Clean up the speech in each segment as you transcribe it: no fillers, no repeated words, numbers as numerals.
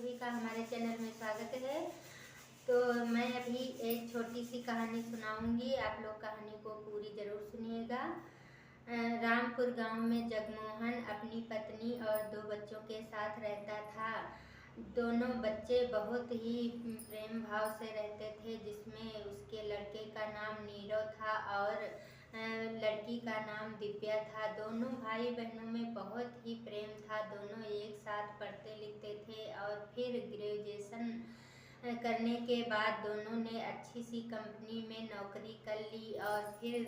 सभी का हमारे चैनल में स्वागत है। तो मैं अभी एक छोटी सी कहानी सुनाऊंगी, आप लोग कहानी को पूरी जरूर सुनिएगा। रामपुर गांव में जगमोहन अपनी पत्नी और 2 बच्चों के साथ रहता था। दोनों बच्चे बहुत ही प्रेम भाव से रहते थे, जिसमें उसके लड़के का नाम नीरव था और लड़की का नाम दिव्या था। दोनों भाई बहनों में बहुत ही प्रेम था। दोनों एक साथ पढ़ते लिखते थे और फिर ग्रेजुएशन करने के बाद दोनों ने अच्छी सी कंपनी में नौकरी कर ली और फिर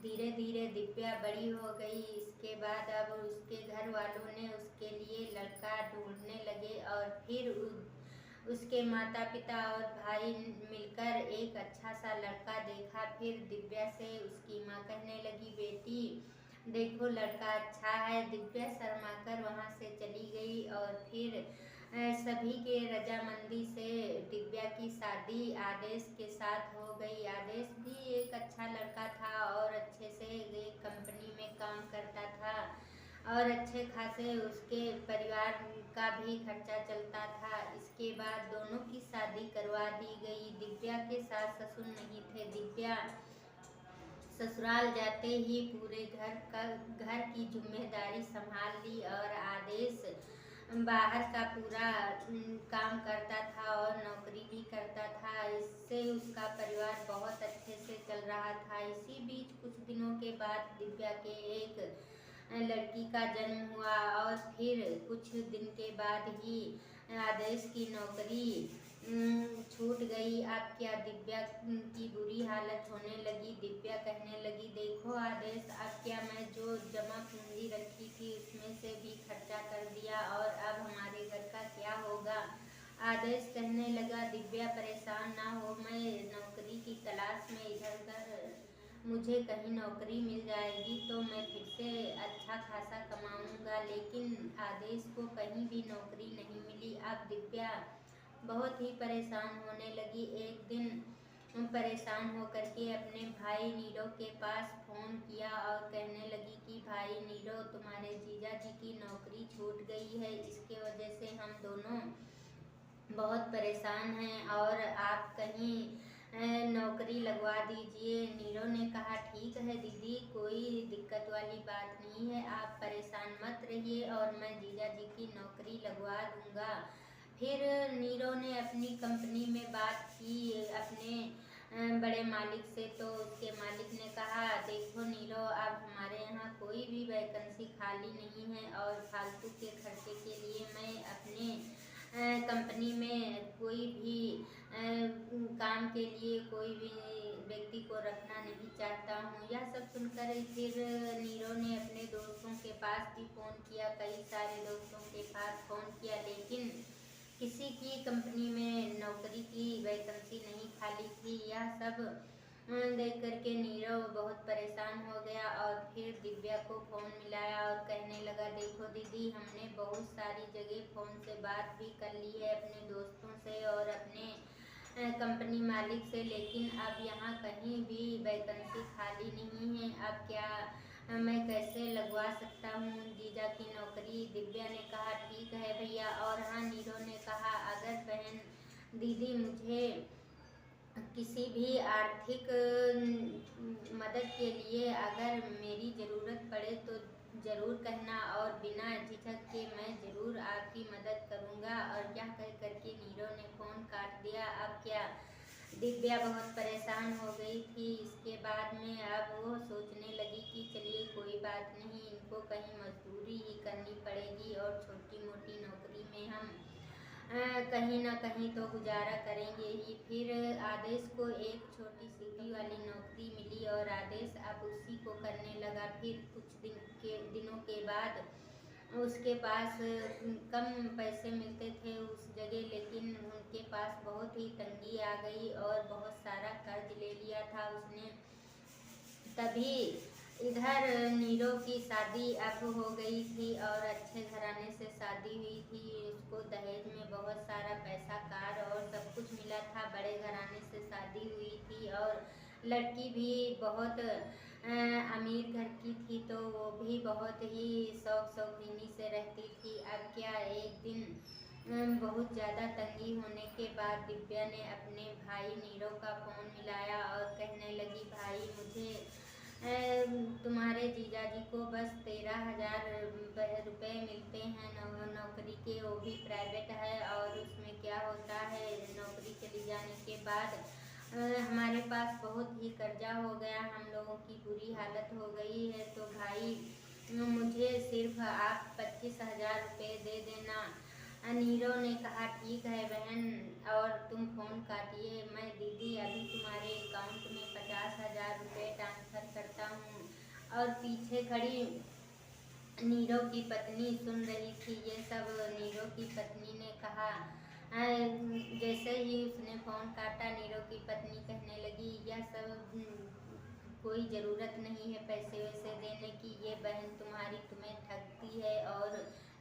धीरे धीरे दिव्या बड़ी हो गई। इसके बाद अब उसके घर वालों ने उसके लिए लड़का ढूंढने लगे और फिर उसके माता पिता और भाई मिलकर एक अच्छा सा लड़का देखा। फिर दिव्या से उसकी माँ कहने लगी, बेटी देखो लड़का अच्छा है। दिव्या शर्माकर वहाँ से चली गई और फिर सभी के रजामंदी से दिव्या की शादी आदेश के साथ हो गई। आदेश भी एक अच्छा लड़का था और अच्छे से एक कंपनी में काम करता था और अच्छे खासे उसके परिवार का भी खर्चा चलता था। इसके बाद दोनों की शादी करवा दी गई। दिव्या के सास ससुर नहीं थे। दिव्या ससुराल जाते ही पूरे घर की जिम्मेदारी संभाल ली और आदेश बाहर का पूरा काम करता था और नौकरी भी करता था। इससे उसका परिवार बहुत अच्छे से चल रहा था। इसी बीच कुछ दिनों के बाद दिव्या के एक लड़की का जन्म हुआ और फिर कुछ दिन के बाद ही आदेश की नौकरी छूट गई। अब क्या दिव्या की बुरी हालत होने लगी। दिव्या कहने लगी, देखो आदेश, अब क्या मैं जो जमा पूंजी रखी थी उसमें से भी खर्चा कर दिया और अब हमारे घर का क्या होगा। आदेश कहने लगा, दिव्या परेशान ना हो, मैं नौकरी की तलाश में इधर उधर, मुझे कहीं नौकरी मिल जाएगी तो मैं फिर से अच्छा खासा कमाऊंगा। लेकिन आदेश को कहीं भी नौकरी नहीं मिली। अब दिव्या बहुत ही परेशान होने लगी। एक दिन परेशान होकर के अपने भाई नीरव के पास फ़ोन किया और कहने लगी कि भाई नीरव, तुम्हारे जीजा जी की नौकरी छूट गई है। इसके वजह से हम दोनों बहुत परेशान हैं और आप कहीं नौकरी लगवा दीजिए। नीरव ने कहा, ठीक है दीदी, कोई दिक्कत वाली बात नहीं है, आप परेशान मत रहिए और मैं जीजा जी की नौकरी लगवा दूंगा। फिर नीरव ने अपनी कंपनी में बात की अपने बड़े मालिक से, तो उसके मालिक ने कहा, देखो नीरव, अब हमारे यहाँ कोई भी वैकेंसी खाली नहीं है और फालतू के खर्चे के लिए मैं अपने कंपनी में कोई भी काम के लिए कोई भी व्यक्ति को रखना नहीं चाहता हूँ। यह सब सुनकर फिर नीरव ने अपने दोस्तों के पास भी फ़ोन किया, कई सारे दोस्तों के पास फ़ोन किया, लेकिन किसी की कंपनी में नौकरी की वैकेंसी नहीं खाली थी। यह सब देख करके नीरव बहुत परेशान हो गया और फिर दिव्या को फ़ोन मिलाया और कहने लगा, देखो दीदी, हमने बहुत सारी जगह फ़ोन से बात भी कर ली है अपने दोस्तों से और अपने कंपनी मालिक से, लेकिन अब यहाँ कहीं भी वैकेंसी खाली नहीं है। अब क्या मैं कैसे लगवा सकता हूँ जीजा की नौकरी। दिव्या ने कहा, ठीक है भैया। और हाँ, नीरव ने कहा, अगर बहन दीदी मुझे किसी भी आर्थिक मदद के लिए अगर मेरी ज़रूरत पड़े तो ज़रूर कहना और बिना झिझक के मैं ज़रूर आपकी मदद करूँगा। और यह कह करके नीरव ने फ़ोन काट दिया। अब क्या दिव्या बहुत परेशान हो गई थी। इसके बाद में अब वो सोचने लगी कि चलिए कोई बात नहीं, इनको कहीं मजदूरी ही करनी पड़ेगी और छोटी मोटी नौकरी में हम कहीं ना कहीं तो गुजारा करेंगे ही। फिर आदेश को एक छोटी सीढ़ी वाली नौकरी मिली और आदेश अब उसी को करने लगा। फिर कुछ दिनों के बाद उसके पास कम पैसे मिलते थे उस जगह, लेकिन उनके पास बहुत ही तंगी आ गई और बहुत सारा कर्ज ले लिया था उसने। तभी इधर नीरव की शादी अब हो गई थी और अच्छे घराने से शादी हुई थी। उसको दहेज में बहुत सारा पैसा, कार और सब कुछ मिला था। बड़े घराने से शादी हुई थी और लड़की भी बहुत अमीर घर की थी, तो वो भी बहुत ही शौकीनी से रहती थी। अब क्या एक दिन बहुत ज़्यादा तंगी होने के बाद दिव्या ने अपने भाई नीरव का फ़ोन मिलाया और कहने लगी, भाई मुझे तुम्हारे जीजाजी को बस 13,000 रुपये मिलते हैं नौकरी के, वो भी प्राइवेट है। और उसमें क्या होता है, नौकरी चली जाने के बाद हमारे पास बहुत ही कर्जा हो गया, हम लोगों की बुरी हालत हो गई है। तो भाई मुझे सिर्फ आप 25,000 रुपये दे देना। नीरव ने कहा, ठीक है बहन, और तुम फ़ोन काटिए, मैं दीदी अभी तुम्हारे अकाउंट में 50,000 रुपये ट्रांसफ़र करता हूँ। और पीछे खड़ी नीरव की पत्नी सुन रही थी ये सब। नीरव की पत्नी ने कहा, जैसे ही उसने फ़ोन काटा, नीरव की पत्नी कहने लगी, यह सब कोई ज़रूरत नहीं है पैसे वैसे देने की, ये बहन तुम्हारी तुम्हें ठगती है और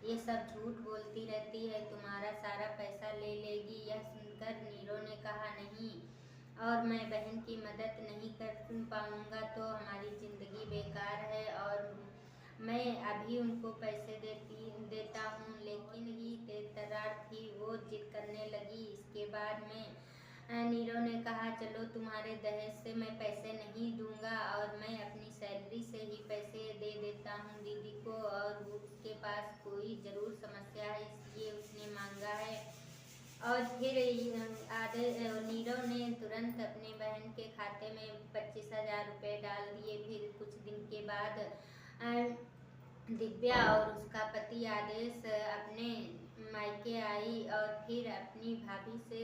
ये सब झूठ बोलती रहती है, तुम्हारा सारा पैसा ले लेगी। यह सुनकर नीरव ने कहा, नहीं, और मैं बहन की मदद नहीं कर पाऊँगा तो हमारी ज़िंदगी बेकार है, और मैं अभी उनको पैसे देता हूँ। लेकिन ही तेतरार थी, वो जिद करने लगी। इसके बाद में नीरव ने कहा, चलो तुम्हारे दहेज से मैं पैसे नहीं दूंगा, और मैं अपनी सैलरी से ही पैसे दे देता हूँ दीदी को, और उसके पास कोई ज़रूर समस्या है इसलिए उसने मांगा है। और फिर नीरव ने तुरंत अपने बहन के खाते में 25,000 रुपये डाल दिए। फिर कुछ दिन के बाद दिव्या और उसका पति आदेश अपने मायके आई, और फिर अपनी भाभी से,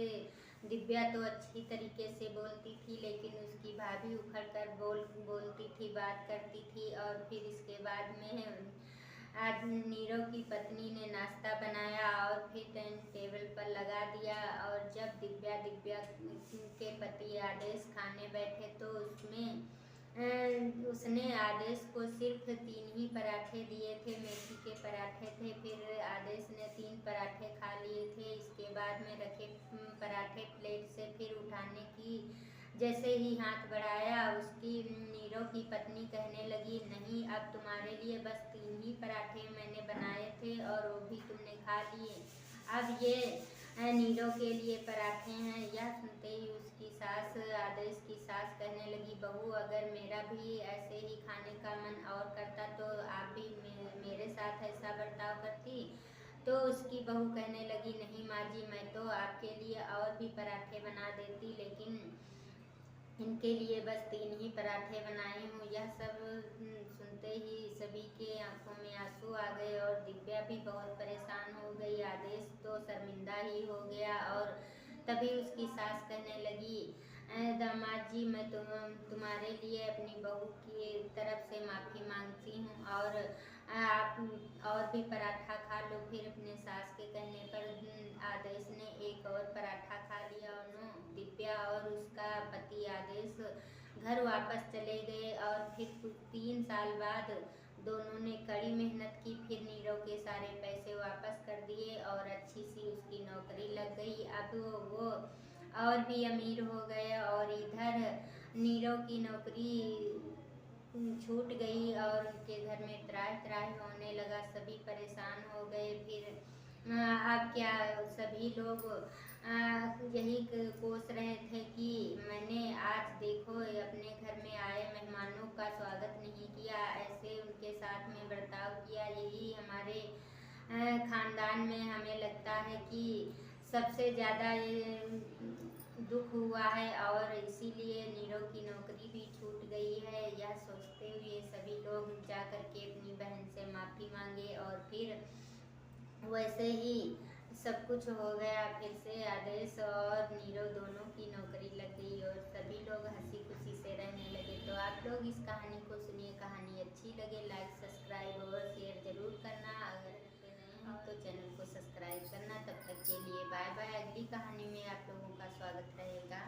दिव्या तो अच्छी तरीके से बोलती थी लेकिन उसकी भाभी उखड़ कर बोलती थी, बात करती थी। और फिर इसके बाद में आज नीरव की पत्नी ने नाश्ता बनाया और फिर टेबल पर लगा दिया। और जब दिव्या के पति आदेश खाने बैठे तो उसने आदेश को सिर्फ 3 ही पराठे दिए थे, मेथी के पराठे थे। फिर आदेश ने 3 पराठे खा लिए थे। इसके बाद में रखे पराठे प्लेट से फिर उठाने की जैसे ही हाथ बढ़ाया, उसकी नीरव की पत्नी कहने लगी, नहीं, अब तुम्हारे लिए बस 3 ही पराठे मैंने बनाए थे और वो भी तुमने खा लिए, अब ये नीरव के लिए पराठे हैं। यह सुनते ही उसकी सास, आदेश की सास कहने लगी, बहू, अगर मेरा भी ऐसे ही खाने का मन और करता तो आप भी मेरे साथ ऐसा बर्ताव करती। तो उसकी बहू कहने लगी, नहीं माँ जी, मैं तो आपके लिए और भी पराठे बना देती, लेकिन इनके लिए बस 3 ही पराठे बनाई हूँ। यह सब सुनते ही सभी के आंखों में आंसू आ गए और दिव्या भी बहुत परेशान हो गई। आदेश तो शर्मिंदा ही हो गया। और तभी उसकी सास कहने लगी, दामाद जी, मैं तुम्हारे लिए अपनी बहू की तरफ से माफ़ी मांगती हूँ, और आप और भी पराठा खा लो। फिर अपने सास के कहने पर आदेश ने एक और पराठा खा लिया। और दिव्या और उसका पति आदेश घर वापस चले गए। और फिर 3 साल बाद दोनों ने कड़ी मेहनत की, फिर नीरव के सारे पैसे वापस कर दिए और अच्छी सी उसकी नौकरी लग गई। अब वो और भी अमीर हो गए, और इधर नीरव की नौकरी छूट गई और उनके घर में त्राहि त्राहि होने लगा, सभी परेशान हो गए। फिर अब क्या, सभी लोग यही कोस रहे थे कि मैंने आज देखो अपने घर में आए मेहमानों का स्वागत नहीं किया, ऐसे उनके साथ में बर्ताव किया। यही हमारे खानदान में हमें लगता है कि सबसे ज़्यादा ये दुख हुआ है, और इसीलिए नीरव की नौकरी भी छूट गई है। यह सोचते हुए सभी लोग जा कर के अपनी बहन से माफ़ी मांगे, और फिर वैसे ही सब कुछ हो गया। फिर से आदेश और नीरव दोनों की नौकरी लग गई और सभी लोग हंसी खुशी से रहने लगे। तो आप लोग इस कहानी को सुनिए, कहानी अच्छी लगे लाइक, सब्सक्राइब और शेयर ज़रूर करना। अगर नए हैं तो चैनल को सब्सक्राइब करना। तब तक के लिए बाय बाय। अगली कहानी में आप लोगों का स्वागत रहेगा।